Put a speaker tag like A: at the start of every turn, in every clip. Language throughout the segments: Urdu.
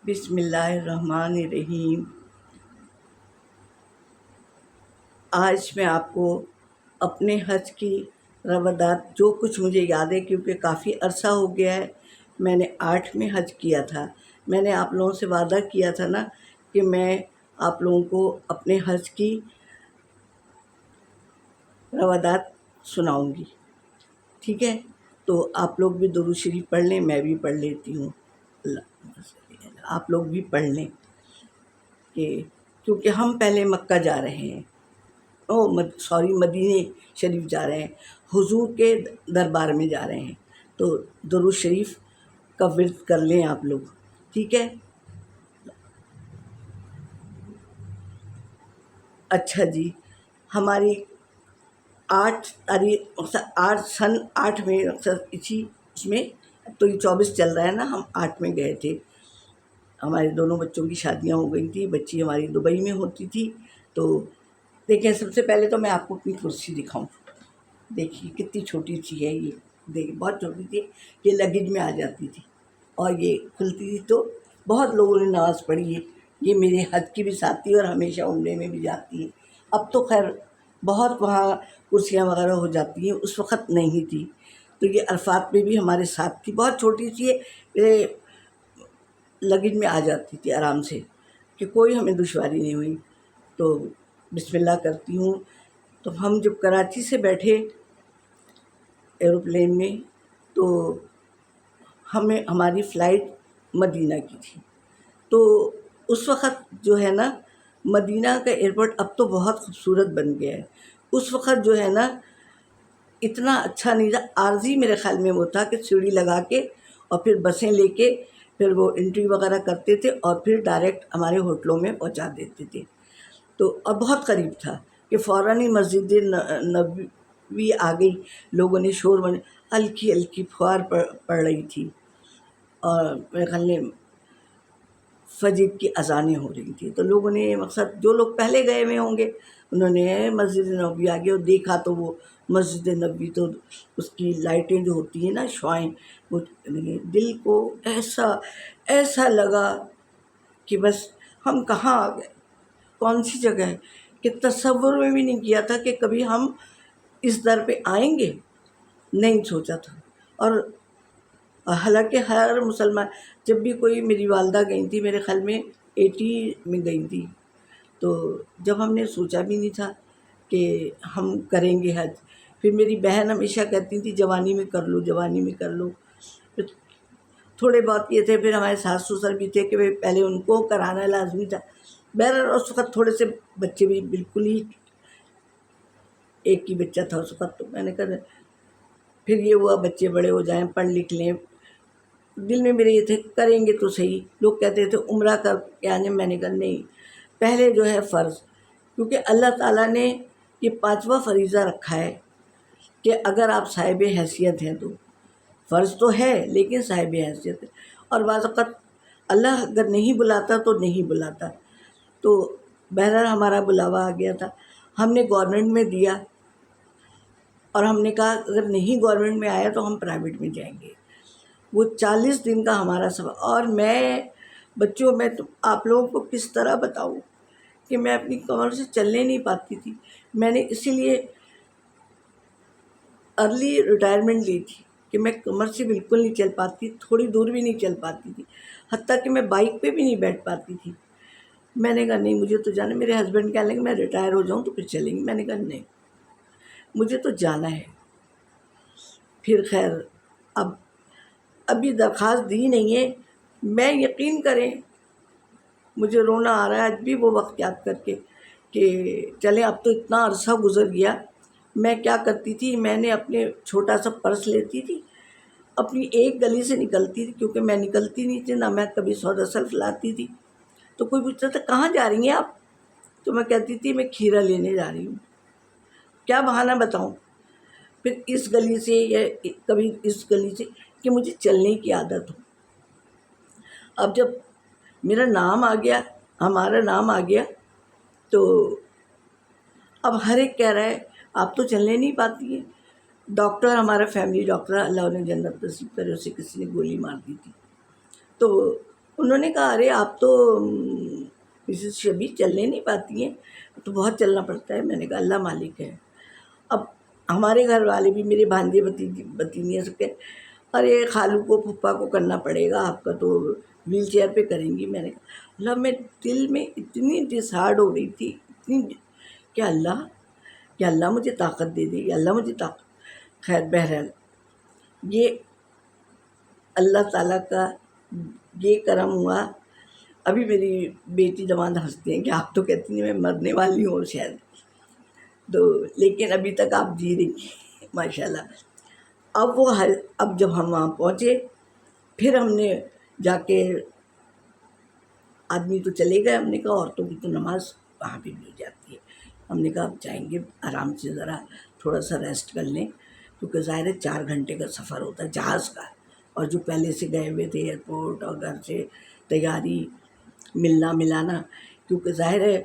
A: بسم اللہ الرحمن الرحیم۔ آج میں آپ کو اپنے حج کی روادات جو کچھ مجھے یاد ہے، کیونکہ کافی عرصہ ہو گیا ہے، میں نے 8 میں حج کیا تھا۔ میں نے آپ لوگوں سے وعدہ کیا تھا نا کہ میں آپ لوگوں کو اپنے حج کی روادات سناؤں گی، ٹھیک ہے؟ تو آپ لوگ بھی درود شریف پڑھ لیں، میں بھی پڑھ لیتی ہوں، آپ لوگ بھی پڑھ لیں، کیونکہ ہم پہلے مکہ جا رہے ہیں، مدینہ شریف جا رہے ہیں، حضور کے دربار میں جا رہے ہیں، تو درود شریف کا ورد کر لیں آپ لوگ، ٹھیک ہے؟ اچھا جی، ہماری 8 میں اس میں تو یہ 24 چل رہا ہے نا، ہم 8 میں گئے تھے۔ ہمارے دونوں بچوں کی شادیاں ہو گئی تھیں، بچی ہماری دبئی میں ہوتی تھی۔ تو دیکھیں، سب سے پہلے تو میں آپ کو اپنی کرسی دکھاؤں، دیکھیے کتنی چھوٹی سی ہے یہ، دیکھیے بہت چھوٹی تھی، یہ لگیج میں آ جاتی تھی اور یہ کھلتی تھی، تو بہت لوگوں نے نماز پڑھی ہے۔ یہ میرے حج کی بھی ساتھی اور ہمیشہ عمرے میں بھی جاتی ہے۔ اب تو خیر بہت وہاں کرسیاں وغیرہ ہو جاتی ہیں، اس وقت نہیں تھی، تو یہ عرفات میں بھی ہمارے ساتھ تھی، بہت چھوٹی سی ہے، لگیج میں آ جاتی تھی آرام سے، کہ کوئی ہمیں دشواری نہیں ہوئی۔ تو بسم اللہ کرتی ہوں۔ تو ہم جب کراچی سے بیٹھے ایروپلین میں، تو ہماری فلائٹ مدینہ کی تھی، تو اس وقت جو ہے نا مدینہ کا ایئرپورٹ اب تو بہت خوبصورت بن گیا ہے، اس وقت جو ہے نا اتنا اچھا نہیں تھا، عارضی میرے خیال میں وہ تھا کہ سیڑھی لگا کے اور پھر بسیں لے کے پھر وہ انٹری وغیرہ کرتے تھے اور پھر ڈائریکٹ ہمارے ہوٹلوں میں پہنچا دیتے تھے۔ تو اور بہت قریب تھا کہ فوراً ہی مسجد نبوی آ گئی، لوگوں نے شور بنے، ہلکی ہلکی پھوار پڑ رہی تھی، اور میرے خیال میں فجر کی اذانیں ہو رہی تھیں، تو لوگوں نے مقصد جو لوگ پہلے گئے ہوئے ہوں گے انہوں نے مسجد نبوی آگے اور دیکھا، تو وہ مسجد نبوی تو اس کی لائٹیں جو ہوتی ہیں نا، شعائیں، وہ دل کو ایسا لگا کہ بس ہم کہاں آ گئے، کون سی جگہ ہے، کہ تصور میں بھی نہیں کیا تھا کہ کبھی ہم اس در پہ آئیں گے، نہیں سوچا تھا۔ اور حالانکہ ہر مسلمان، جب بھی کوئی، میری والدہ گئی تھی میرے خیال میں 80 میں گئی تھی، تو جب ہم نے سوچا بھی نہیں تھا کہ ہم کریں گے حج۔ پھر میری بہن ہمیشہ کہتی تھی جوانی میں کر لو، جوانی میں کر لو، پھر تھوڑے بہت یہ تھے، پھر ہمارے ساس سسر بھی تھے کہ پہلے ان کو کرانا لازمی تھا۔ بہرحال اس وقت تھوڑے سے بچے بھی بالکل ہی، ایک ہی بچہ تھا اس وقت، تو میں نے کہا پھر یہ ہوا بچے بڑے ہو جائیں، پڑھ لکھ لیں، دل میں میرے یہ تھے کریں گے تو صحیح۔ لوگ کہتے تھے عمرہ کر کے آنے، میں نے کہا نہیں، پہلے جو ہے فرض، کیونکہ اللہ تعالیٰ نے یہ 5واں فریضہ رکھا ہے کہ اگر آپ صاحب حیثیت ہیں تو فرض تو ہے، لیکن صاحب حیثیت ہے، اور بعض اوقات اللہ اگر نہیں بلاتا تو نہیں بلاتا۔ تو بہرحال ہمارا بلاوا آ گیا تھا، ہم نے گورنمنٹ میں دیا، اور ہم نے کہا اگر نہیں گورنمنٹ میں آیا تو ہم پرائیویٹ میں جائیں گے۔ وہ 40 دن کا ہمارا سفر، اور میں تو آپ لوگوں کو کس طرح بتاؤں کہ میں اپنی کمر سے چلنے نہیں پاتی تھی۔ میں نے اسی لیے ارلی ریٹائرمنٹ لی تھی کہ میں کمر سے بالکل نہیں چل پاتی، تھوڑی دور بھی نہیں چل پاتی تھی، حتیٰ کہ میں بائک پہ بھی نہیں بیٹھ پاتی تھی۔ میں نے کہا نہیں، مجھے تو جانا ہے۔ میرے ہسبینڈ کہنے لگے میں ریٹائر ہو جاؤں تو پھر چلیں گے، میں نے کہا نہیں، مجھے تو جانا ہے۔ پھر خیر ابھی درخواست دی نہیں ہے، میں یقین کریں مجھے رونا آ رہا ہے آج بھی وہ وقت یاد کر کے کہ چلیں اب تو اتنا عرصہ گزر گیا۔ میں کیا کرتی تھی، میں نے اپنے چھوٹا سا پرس لیتی تھی، اپنی ایک گلی سے نکلتی تھی، کیونکہ میں نکلتی نہیں تھی نہ، میں کبھی سودا سلف لاتی تھی۔ تو کوئی پوچھتا تھا کہاں جا رہی ہیں آپ، تو میں کہتی تھی میں کھیرا لینے جا رہی ہوں، کیا بہانہ بتاؤں، پھر اس گلی سے یا کبھی اس گلی سے، کہ مجھے چلنے کی عادت ہو۔ اب جب میرا نام آ گیا، ہمارا نام آ گیا، تو اب ہر ایک کہہ رہا ہے آپ تو چلنے نہیں پاتی ہیں۔ ڈاکٹر، ہمارا فیملی ڈاکٹر، اللہ انہیں جنت نصیب کرے، اسے کسی نے گولی مار دی تھی، تو انہوں نے کہا ارے آپ تو مسز شبیر چلنے نہیں پاتی ہیں، تو بہت چلنا پڑتا ہے۔ میں نے کہا اللہ مالک ہے۔ اب ہمارے گھر والے بھی، میرے بھانجے بتیجیاں سب کے، ارے خالو کو پھپھا کو کرنا پڑے گا، آپ کا تو ویل چیئر پہ کریں گی۔ میں نے کہا اللہ، میں دل میں اتنی ڈسہارڈ ہو رہی تھی، اتنی کہ اللہ مجھے طاقت دے دے، یا اللہ مجھے طاقت۔ خیر بہرحال یہ اللہ تعالیٰ کا یہ کرم ہوا۔ ابھی میری بیٹی دماد ہنستے ہیں کہ آپ تو کہتی ہیں میں مرنے والی ہوں شاید، تو لیکن ابھی تک آپ جی رہی ہیں ماشاء اللہ۔ اب جب ہم وہاں پہنچے، پھر ہم نے جا کے، آدمی تو چلے گئے، ہم نے کہا عورتوں کی تو نماز وہاں پہ بھی ہو جاتی ہے، ہم نے کہا اب جائیں گے آرام سے، ذرا تھوڑا سا ریسٹ کر لیں، کیونکہ ظاہر ہے 4 گھنٹے کا سفر ہوتا ہے جہاز کا، اور جو پہلے سے گئے ہوئے تھے ایئرپورٹ اور گھر سے تیاری، ملنا ملانا، کیونکہ ظاہر ہے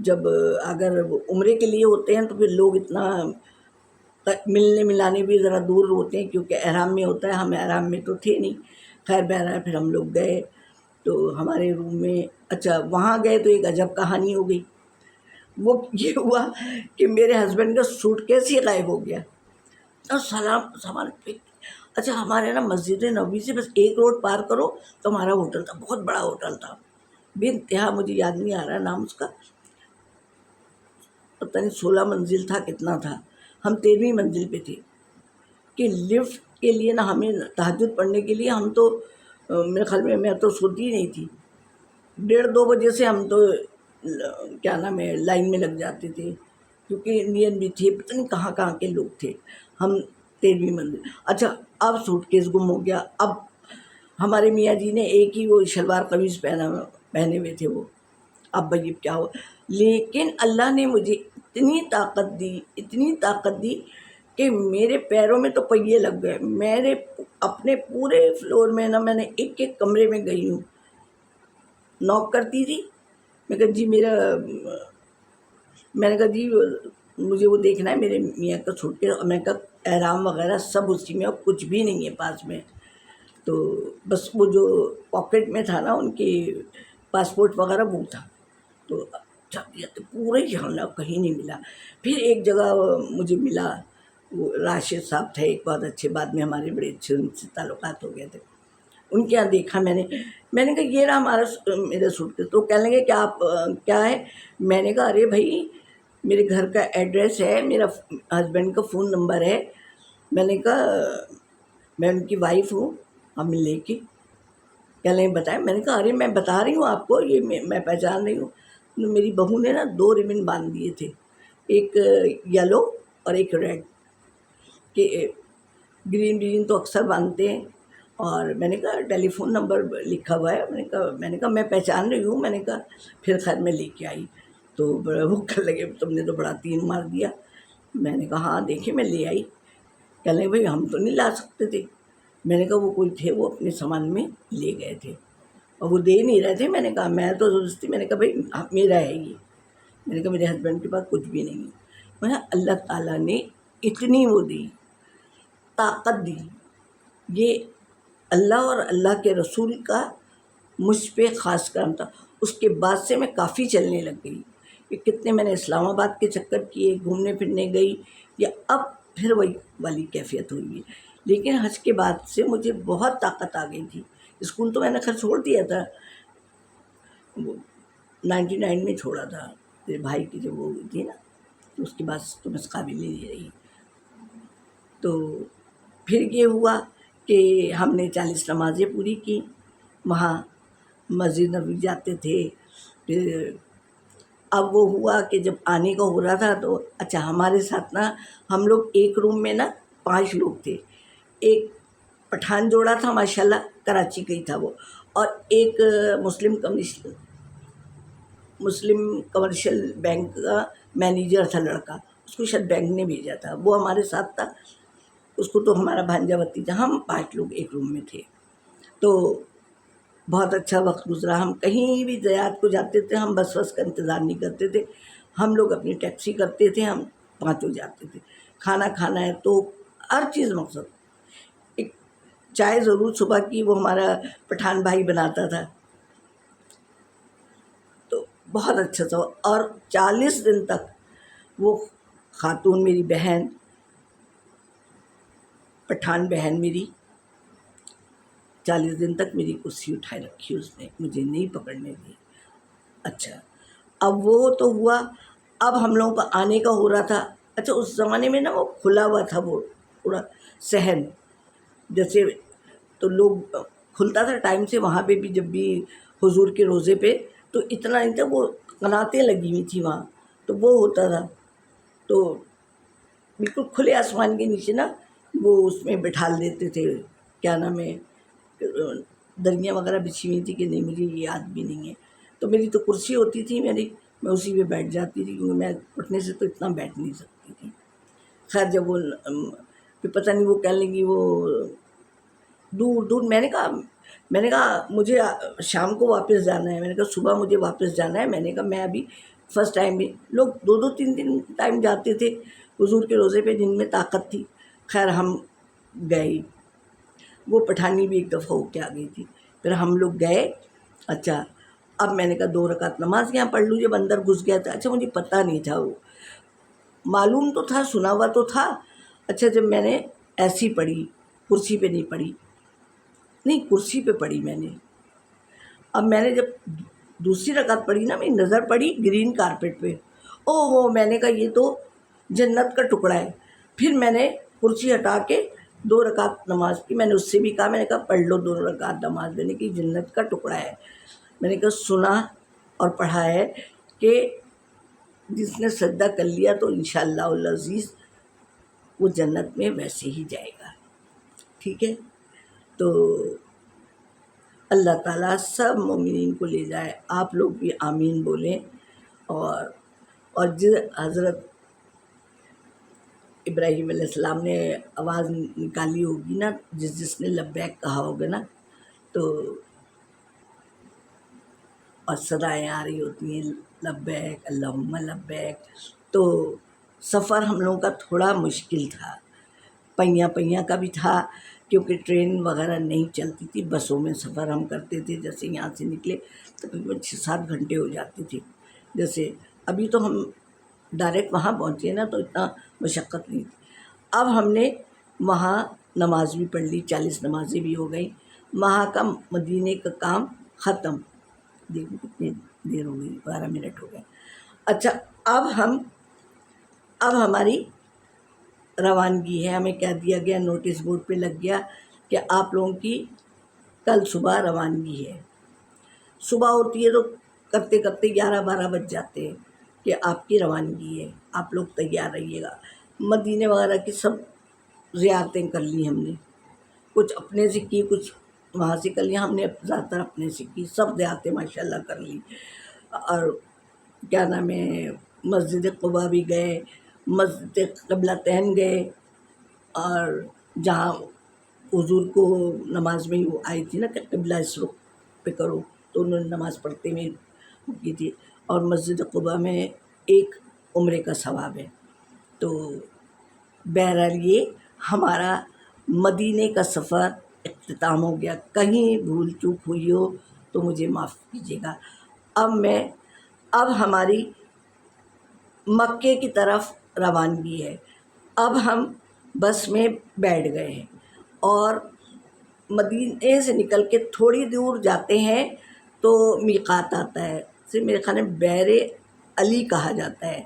A: جب اگر عمرے کے لیے ہوتے ہیں تو پھر لوگ اتنا ملنے ملانے بھی ذرا دور ہوتے ہیں، کیونکہ احرام میں ہوتا ہے، ہم احرام میں تو تھے نہیں۔ خیر بہرحال پھر ہم لوگ گئے تو ہمارے روم میں، اچھا وہاں گئے تو ایک عجب کہانی ہو گئی۔ وہ یہ ہوا کہ میرے ہسبینڈ کا سوٹ کیس ہی غائب ہو گیا، اور سامان اچھا ہمارے نا مسجد نبوی سے بس 1 روڈ پار کرو تو ہمارا ہوٹل تھا، بہت بڑا ہوٹل تھا، بے انتہا، مجھے یاد نہیں آ رہا نام اس کا، پتہ نہیں 16 منزل تھا کتنا تھا، ہم 13ویں منزل پہ تھے، کہ لفٹ کے لیے نا ہمیں تہجد پڑھنے کے لیے، ہم تو میرے خیال میں تو سوتی ہی نہیں تھی، 1:30-2 بجے سے ہم تو کیا نام ہے لائن میں لگ جاتے تھے، کیونکہ انڈین بھی تھے، پتہ نہیں کہاں کہاں کے لوگ تھے، ہم 13ویں منزل۔ اچھا اب سوٹ کیس گم ہو گیا، اب ہمارے میاں جی نے ایک ہی وہ شلوار قمیض پہنے ہوئے تھے وہ، اب بھائی کیا ہو، لیکن اللہ نے مجھے اتنی طاقت دی کہ میرے پیروں میں تو پہیے لگ گئے، میرے اپنے پورے فلور میں نا، میں نے ایک ایک کمرے میں گئی ہوں، نوک کرتی تھی، میں کہا جی میں نے کہا جی مجھے وہ دیکھنا ہے میرے میاں کا سوٹ کیس، اور میں نے کہا احرام وغیرہ سب اسی میں، اور کچھ بھی نہیں ہے پاس میں، تو بس وہ جو پاکٹ میں تھا نا ان کی پاسپورٹ وغیرہ وہ تھا، تو پورے جھانا کہیں نہیں ملا۔ پھر ایک جگہ مجھے ملا، وہ راشد صاحب تھے ایک بہت اچھے، بعد میں ہمارے بڑے اچھے ان سے تعلقات ہو گئے تھے، ان کے یہاں دیکھا میں نے کہا یہ رہا میرا سوٹ کیس، تو کہنے لگے کہ آپ کیا ہے، میں نے کہا ارے بھائی میرے گھر کا ایڈریس ہے، میرا ہسبینڈ کا فون نمبر ہے، میں نے کہا میں ان کی وائف ہوں، ہم لے کے کہنے لگے بتائیں، میں نے کہا ارے میں بتا رہی ہوں آپ کو، یہ میں پہچان رہی ہوں، میری بہو نے نا 2 ربن باندھ دیے تھے، ایک یلو اور ایک ریڈ، کہ گرین تو اکثر باندھتے ہیں، اور میں نے کہا ٹیلی فون نمبر لکھا ہوا ہے، میں نے کہا میں پہچان رہی ہوں، میں نے کہا پھر خیر میں لے کے آئی، تو بڑا وہ کہنے لگے تم نے تو بڑا تین مار دیا، میں نے کہا ہاں دیکھیں میں لے آئی، کہنے لگے بھائی ہم تو نہیں لا سکتے تھے، میں نے کہا وہ کوئی تھے وہ اپنے سامان میں لے گئے تھے، اور وہ دے نہیں رہے تھے، میں نے کہا میں تو زبردستی، میں نے کہا بھائی میرا ہے یہ، میں نے کہا میرے ہسبینڈ کے پاس کچھ بھی نہیں ہے، میں نے اللہ تعالیٰ نے اتنی وہ دی، طاقت دی، یہ اللہ اور اللہ کے رسول کا مجھ پہ خاص کرم تھا، اس کے بعد سے میں کافی چلنے لگ گئی، کہ کتنے میں نے اسلام آباد کے چکر کیے، گھومنے پھرنے گئی، یا اب پھر وہی والی کیفیت ہوئی ہے، لیکن حج کے بعد سے مجھے بہت طاقت آ گئی تھی، اسکول تو میں نے خیر چھوڑ دیا تھا، وہ 99 میں چھوڑا تھا، میرے بھائی کی جب وہ ہوئی تھی نا، تو اس کے بعد تو بس قابل ہی نہیں رہی، تو پھر یہ ہوا کہ ہم نے 40 نمازیں پوری کی، وہاں مسجد نبوی جاتے تھے، پھر اب وہ ہوا کہ جب آنے کا ہو رہا تھا تو اچھا ہمارے ساتھ نا ہم لوگ ایک روم میں نا 5 لوگ تھے، ایک پٹھان جوڑا تھا ماشاءاللہ، کراچی کا ہی تھا وہ، اور ایک مسلم کمرشل بینک کا مینیجر تھا لڑکا، اس کو شاید بینک نے بھیجا تھا، وہ ہمارے ساتھ تھا، اس کو تو ہمارا بھانجا بھتیجا، ہم 5 لوگ ایک روم میں تھے، تو بہت اچھا وقت گزرا، ہم کہیں بھی زیارت کو جاتے تھے، ہم بس کا انتظار نہیں کرتے تھے، ہم لوگ اپنی ٹیکسی کرتے تھے، ہم 5 جاتے تھے، کھانا کھانا ہے تو ہر چیز مقصد، ایک چائے ضرور صبح کی وہ ہمارا پٹھان بھائی بناتا تھا، بہت اچھا تھا. اور 40 دن تک وہ خاتون میری بہن، پٹھان بہن میری، 40 دن تک میری کرسی اٹھائے رکھی اس نے، مجھے نہیں پکڑنے دی. اچھا اب وہ تو ہوا. اب ہم لوگوں کا آنے کا ہو رہا تھا. اچھا اس زمانے میں نا وہ کھلا ہوا تھا وہ پورا صحن، جیسے تو لوگ کھلتا تھا ٹائم سے وہاں پہ بھی، جب بھی حضور کے روزے پہ تو اتنا نہیں تھا، وہ قناتیں لگی ہوئی تھی وہاں، تو وہ ہوتا تھا. تو بالکل کھلے آسمان کے نیچے نا وہ اس میں بٹھال دیتے تھے، کیا نام ہے، دریاں وغیرہ بچھی ہوئی تھی کہ نہیں مجھے یاد بھی نہیں ہے. تو میری تو کرسی ہوتی تھی میری، میں اسی پہ بیٹھ جاتی تھی، کیونکہ میں اٹھنے سے تو اتنا بیٹھ نہیں سکتی تھی. خیر جب وہ پھر پتہ نہیں وہ کہنے لگی وہ دور دور. میں نے کہا مجھے شام کو واپس جانا ہے. میں نے کہا صبح مجھے واپس جانا ہے. میں نے کہا میں ابھی فرسٹ ٹائم بھی، لوگ 2 3 ٹائم جاتے تھے حضور کے روزے پہ جن میں طاقت تھی. خیر ہم گئے، وہ پٹھانی بھی ایک دفعہ ہو کے آ گئی تھی. پھر ہم لوگ گئے. اچھا اب میں نے کہا 2 رکعت نماز یہاں پڑھ لوں. جب اندر گھس گیا تھا، اچھا مجھے پتہ نہیں تھا، وہ معلوم تو تھا، سنا ہوا تو تھا. اچھا جب میں نے ایسی پڑھی، کرسی پہ نہیں پڑھی، نہیں کرسی پہ پڑھی میں نے. اب میں نے جب دوسری رکعت پڑھی نا، میری نظر پڑی گرین کارپیٹ پہ. او ہو، میں نے کہا یہ تو جنت کا ٹکڑا ہے. پھر میں نے کرسی ہٹا کے 2 رکعت نماز کی. میں نے اس سے بھی کہا، میں نے کہا پڑھ لو 2 رکعت نماز. میں نے کہ جنت کا ٹکڑا ہے. میں نے کہا سنا اور پڑھا ہے کہ جس نے سجدہ کر لیا تو انشاءاللہ العزیز وہ جنت میں ویسے ہی جائے گا. ٹھیک ہے، تو اللہ تعالیٰ سب مومنین کو لے جائے. آپ لوگ بھی آمین بولیں. اور حضرت ابراہیم علیہ السلام نے آواز نکالی ہوگی نا، جس نے لبیک کہا ہوگا نا، تو اور صدائیں آ رہی ہوتی ہیں لبیک اللہم لبیک. تو سفر ہم لوگوں کا تھوڑا مشکل تھا، پہیاں کا بھی تھا، کیونکہ ٹرین وغیرہ نہیں چلتی تھی. بسوں میں سفر ہم کرتے تھے. جیسے یہاں سے نکلے تقریباً 6 7 گھنٹے ہو جاتے تھے. جیسے ابھی تو ہم ڈائریکٹ وہاں پہنچے نا تو اتنا مشقت نہیں تھی. اب ہم نے وہاں نماز بھی پڑھ لی، 40 نمازیں بھی ہو گئیں. وہاں کا مدینے کا کام ختم. دیکھو کتنی دیر ہو گئی، 12 منٹ ہو گئے. اچھا اب ہماری روانگی ہے. ہمیں کیا دیا گیا، نوٹس بورڈ پہ لگ گیا کہ آپ لوگوں کی کل صبح روانگی ہے. صبح ہوتی ہے تو کرتے کرتے 11 12 بج جاتے ہیں کہ آپ کی روانگی ہے، آپ لوگ تیار رہیے گا. مدینے وغیرہ کی سب زیارتیں کر لی ہم نے، کچھ اپنے سے کی، کچھ وہاں سے کر لیا. ہم نے زیادہ تر اپنے سے کی، سب زیارتیں ماشاء اللہ کر لی. اور کیا نام ہے، مسجد قباء بھی گئے، مسجد قبلتین گئے، اور جہاں حضور کو نماز میں وہ آئی تھی نا کہ قبلہ اس رخ پہ کرو، تو انہوں نے نماز پڑھتے میں کی تھی. اور مسجد قباء میں ایک عمرے کا ثواب ہے. تو بہرحال یہ ہمارا مدینے کا سفر اختتام ہو گیا. کہیں بھول چوک ہوئی ہو تو مجھے معاف کیجیے گا. اب ہماری مکے کی طرف روانگی ہے. اب ہم بس میں بیٹھ گئے ہیں اور مدینے سے نکل کے تھوڑی دور جاتے ہیں تو میقات آتا ہے، اسے میرے خیال میں بحر علی کہا جاتا ہے.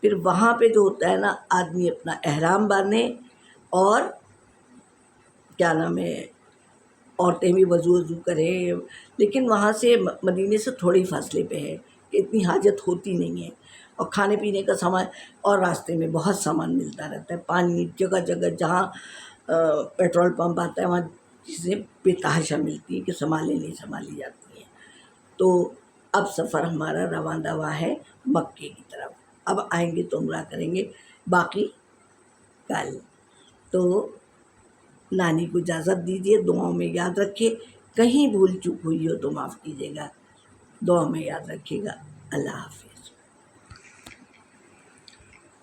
A: پھر وہاں پہ جو ہوتا ہے نا، آدمی اپنا احرام باندھے، اور کیا نام ہے، عورتیں بھی وضو کریں. لیکن وہاں سے مدینے سے تھوڑی فاصلے پہ ہے کہ اتنی حاجت ہوتی نہیں ہے. اور کھانے پینے کا سامان، اور راستے میں بہت سامان ملتا رہتا ہے، پانی جگہ جگہ، جہاں پیٹرول پمپ آتا ہے وہاں چیزیں بے تحاشا ملتی ہیں کہ سنبھالی نہیں سنبھالی جاتی ہیں. تو اب سفر ہمارا رواں دواں ہے مکے کی طرف. اب آئیں گے تو عمرہ کریں گے، باقی کل. تو نانی کو اجازت دیجیے، دعاؤں میں یاد رکھے. کہیں بھول چوک ہوئی ہو تو معاف کیجیے گا، دعاؤں میں یاد رکھیے گا. اللہ حافظ.